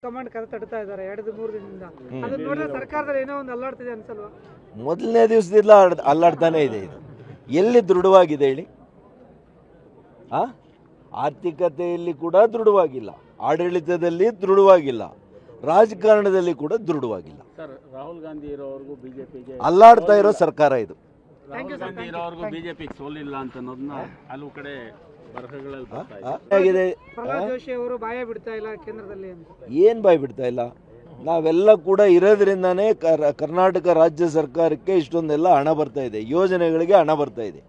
Command ಕರೆ ತಡ್ತಾ ಇದ್ದಾರೆ 2-3 ದಿನದಿಂದ. ಅದನ್ನ ನೋಡಿದ್ರೆ ಸರ್ಕಾರದಲ್ಲಿ ಏನೋ ಒಂದು ಅಲ್ಲಾಡ್ತಿದೆ ಅನ್ಸಲ್ವಾ? ಮೊದಲನೇ ದಿವಸದಿಂದ ಅಲ್ಲಾಡ್ತಾನೆ ಇದೆ. ಇದು ಎಲ್ಲಿ ದೃಢವಾಗಿದೆ ಹೇಳಿ? ಆರ್ಥಿಕತೆಯಲ್ಲಿ ಕೂಡ ದೃಢವಾಗಿಲ್ಲ, ಆಡಳಿತದಲ್ಲಿ ದೃಢವಾಗಿಲ್ಲ, ರಾಜಕಾರಣದಲ್ಲಿ ಕೂಡ ದೃಢವಾಗಿಲ್ಲ. ಸರ್, ರಾಹುಲ್ ಗಾಂಧಿ ಇರೋವರೆಗೂ ಬಿಜೆಪಿಗೆ ಅಲ್ಲಾಡ್ತಾ ಇರೋ ಸರ್ಕಾರ ಇದು. ರಾಹುಲ್ ಗಾಂಧಿ ಇರೋವರೆಗೂ ಬಿಜೆಪಿಗೆ ಸೋಲಿಲ್ಲ ಅಂತ ಅನ್ನೋದನ್ನ ಹಲವು ಕಡೆ ಬರಹಗಳಲ್ಲಿ ಬರ್ತಾ ಇದೆ. ಆಗಿದೆ. ಪ್ರಹ್ಲಾದ್ ಜೋಶಿ ಅವರು ಬಾಯ ಬಿಡ್ತಾ ಇಲ್ಲ ಕೇಂದ್ರದಲ್ಲಿ ಅಂತ. ಏನು ಬಾಯ್ ಬಿಡ್ತಾ ಇಲ್ಲ? ನಾವೆಲ್ಲ ಕೂಡ ಇರೋದ್ರಿಂದಾನೇ ಕರ್ನಾಟಕ ರಾಜ್ಯ ಸರ್ಕಾರಕ್ಕೆ ಇಷ್ಟೊಂದೆಲ್ಲ ಹಣ ಬರ್ತಾ ಇದೆ, ಯೋಜನೆಗಳಿಗೆ ಹಣ ಬರ್ತಾ ಇದೆ.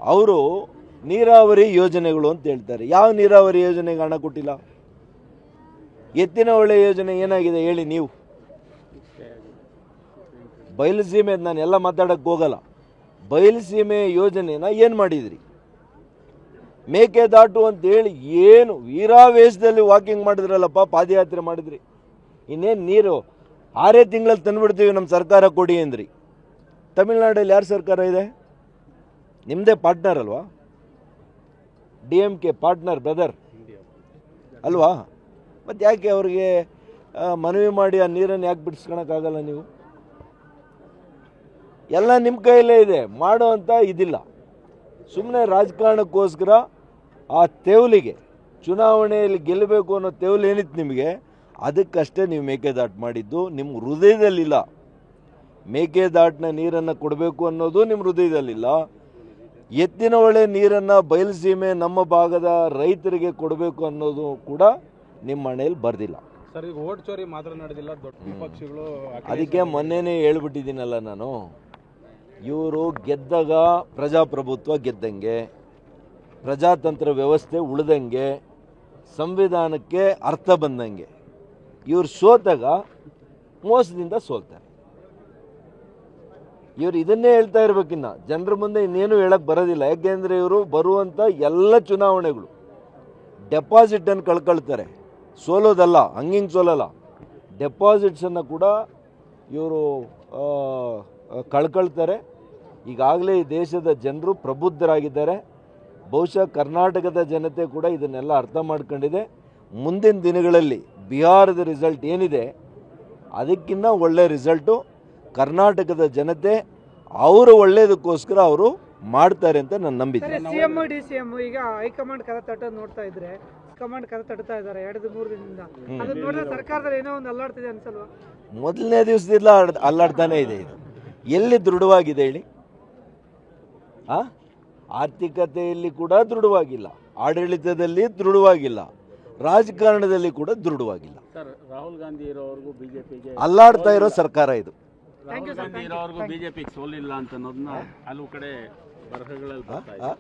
ಅವರು ನೀರಾವರಿ ಯೋಜನೆಗಳು ಅಂತ ಹೇಳ್ತಾರೆ. ಯಾವ ನೀರಾವರಿ ಯೋಜನೆಗೆ ಹಣ ಕೊಟ್ಟಿಲ್ಲ? ಎತ್ತಿನ ಹೊಳೆ ಯೋಜನೆ ಏನಾಗಿದೆ ಹೇಳಿ ನೀವು? ಬಯಲುಸೀಮೆ, ನಾನು ಎಲ್ಲ ಮಾತಾಡಕ್ಕೆ ಹೋಗಲ್ಲ. ಬಯಲುಸೀಮೆ ಯೋಜನೆನ ಏನು ಮಾಡಿದ್ರಿ? ಮೇಕೆದಾಟು ಅಂತ ಹೇಳಿ ಏನು ವೀರಾವೇಶದಲ್ಲಿ ವಾಕಿಂಗ್ ಮಾಡಿದ್ರಲ್ಲಪ್ಪ, ಪಾದಯಾತ್ರೆ ಮಾಡಿದ್ರಿ. ಇನ್ನೇನು ನೀರು 6 ತಿಂಗಳಲ್ಲಿ ತಂದುಬಿಡ್ತೀವಿ ನಮ್ಮ ಸರ್ಕಾರ ಕೊಡಿ ಅಂದ್ರಿ. ತಮಿಳ್ನಾಡಲ್ಲಿ ಯಾರು ಸರ್ಕಾರ ಇದೆ? ನಿಮ್ಮದೇ ಪಾರ್ಟ್ನರ್ ಅಲ್ವಾ? DMK ಪಾರ್ಟ್ನರ್ ಬ್ರದರ್ ಅಲ್ವಾ? ಮತ್ತು ಯಾಕೆ ಅವ್ರಿಗೆ ಮನವಿ ಮಾಡಿ ಆ ನೀರನ್ನು ಯಾಕೆ ಬಿಡಿಸ್ಕೊಳಕ್ಕಾಗಲ್ಲ ನೀವು? ಎಲ್ಲ ನಿಮ್ಮ ಕೈಯಲ್ಲೇ ಇದೆ, ಮಾಡೋ ಅಂತ ಇದಿಲ್ಲ. ಸುಮ್ಮನೆ ರಾಜಕಾರಣಕ್ಕೋಸ್ಕರ ಆ ತೆವಲಿಗೆ, ಚುನಾವಣೆಯಲ್ಲಿ ಗೆಲ್ಲಬೇಕು ಅನ್ನೋ ತೆವಲು ಏನಿತ್ತು ನಿಮಗೆ, ಅದಕ್ಕಷ್ಟೇ ನೀವು ಮೇಕೆದಾಟು ಮಾಡಿದ್ದು. ನಿಮ್ಮ ಹೃದಯದಲ್ಲಿಲ್ಲ. ಮೇಕೆದಾಟಿನ ನೀರನ್ನು ಕೊಡಬೇಕು ಅನ್ನೋದು ನಿಮ್ಮ ಹೃದಯದಲ್ಲಿಲ್ಲ. ಎತ್ತಿನ ಹೊಳೆ ನೀರನ್ನು ಬಯಲುಸೀಮೆ ನಮ್ಮ ಭಾಗದ ರೈತರಿಗೆ ಕೊಡಬೇಕು ಅನ್ನೋದು ಕೂಡ ನಿಮ್ಮ ಮನೆಯಲ್ಲಿ ಬರ್ದಿಲ್ಲ. ಸರ್, ಈಗ ಓಟ್ ಚೋರಿ ಮಾತ್ರ ನಡೆದಿಲ್ಲ, ದೊಡ್ಡ ವಿಪಕ್ಷಗಳು ಅದಕ್ಕೆ ಮೊನ್ನೆನೇ ಹೇಳ್ಬಿಟ್ಟಿದ್ದೀನಲ್ಲ ನಾನು, ಇವರು ಗೆದ್ದಾಗ ಪ್ರಜಾಪ್ರಭುತ್ವ ಗೆದ್ದಂಗೆ, ಪ್ರಜಾತಂತ್ರ ವ್ಯವಸ್ಥೆ ಉಳಿದಂಗೆ, ಸಂವಿಧಾನಕ್ಕೆ ಅರ್ಥ ಬಂದಂಗೆ. ಇವರು ಸೋತಾಗ ಮೋಸದಿಂದ ಸೋಲ್ತಾರೆ. ಇವರು ಇದನ್ನೇ ಹೇಳ್ತಾ ಇರ್ಬೇಕಿನ್ನ, ಜನರ ಮುಂದೆ ಇನ್ನೇನು ಹೇಳಕ್ಕೆ ಬರೋದಿಲ್ಲ. ಯಾಕೆಂದರೆ ಇವರು ಬರುವಂಥ ಎಲ್ಲ ಚುನಾವಣೆಗಳು ಡೆಪಾಸಿಟನ್ನು ಕಳ್ಕೊಳ್ತಾರೆ. ಸೋಲೋದಲ್ಲ, ಹಂಗಿಂಗೆ ಸೋಲಲ್ಲ, ಡೆಪಾಸಿಟ್ಸನ್ನು ಕೂಡ ಇವರು ಕಳ್ಕೊಳ್ತಾರೆ. ಈಗಾಗಲೇ ಈ ದೇಶದ ಜನರು ಪ್ರಬುದ್ಧರಾಗಿದ್ದಾರೆ. ಬಹುಶಃ ಕರ್ನಾಟಕದ ಜನತೆ ಕೂಡ ಇದನ್ನೆಲ್ಲ ಅರ್ಥ ಮಾಡ್ಕೊಂಡಿದೆ. ಮುಂದಿನ ದಿನಗಳಲ್ಲಿ ಬಿಹಾರದ ರಿಸಲ್ಟ್ ಏನಿದೆ ಅದಕ್ಕಿಂತ ಒಳ್ಳೆ ರಿಸಲ್ಟು ಕರ್ನಾಟಕದ ಜನತೆ ಅವರು ಒಳ್ಳೇದಕ್ಕೋಸ್ಕರ ಅವರು ಮಾಡ್ತಾರೆ ಅಂತ ನಾನು ನಂಬಿದ್ದೆ. CM DCM ಈಗ ಹೈಕಮಾಂಡ್ ಕರೆ ತಟ್ಟೋದು ನೋಡ್ತಾ ಇದ್ರೆ ಕಮಾಂಡ್ ಕರೆ ತಡ್ತಾ ಇದ್ದಾರೆ 2-3 ದಿನದಿಂದ. ಅದನ್ನ ನೋಡಿದ್ರೆ ಸರ್ಕಾರದಲ್ಲಿ ಏನೋ ಒಂದು ಅಲ್ಲಾಡ್ತಿದೆ ಅನ್ಸಲ್ವಾ? ಮೊದಲನೇ ದಿವಸದಿಂದ ಅಲ್ಲಾಡ್ತಾನೆ ಇದೆ. ಇದು ಎಲ್ಲಿ ದೃಢವಾಗಿದೆ ಹೇಳಿ? ಆರ್ಥಿಕತೆಯಲ್ಲಿ ಕೂಡ ದೃಢವಾಗಿಲ್ಲ, ಆಡಳಿತದಲ್ಲಿ ದೃಢವಾಗಿಲ್ಲ, ರಾಜಕಾರಣದಲ್ಲಿ ಕೂಡ ದೃಢವಾಗಿಲ್ಲ. ಸರ್, ರಾಹುಲ್ ಗಾಂಧಿ ಇರೋವರೆಗೂ ಬಿಜೆಪಿಗೆ ಅಲ್ಲಾಡ್ತಾ ಇರೋ ಸರ್ಕಾರ ಇದು. ರಾಹುಲ್ ಗಾಂಧಿ ಇರೋವರೆಗೂ ಬಿಜೆಪಿಗೆ ಸೋಲಿಲ್ಲ ಅಂತ ಅನ್ನೋದನ್ನ ಹಲವು ಕಡೆ ಬರಹಗಳಲ್ಲಿ ಬರ್ತಾ ಇದೆ.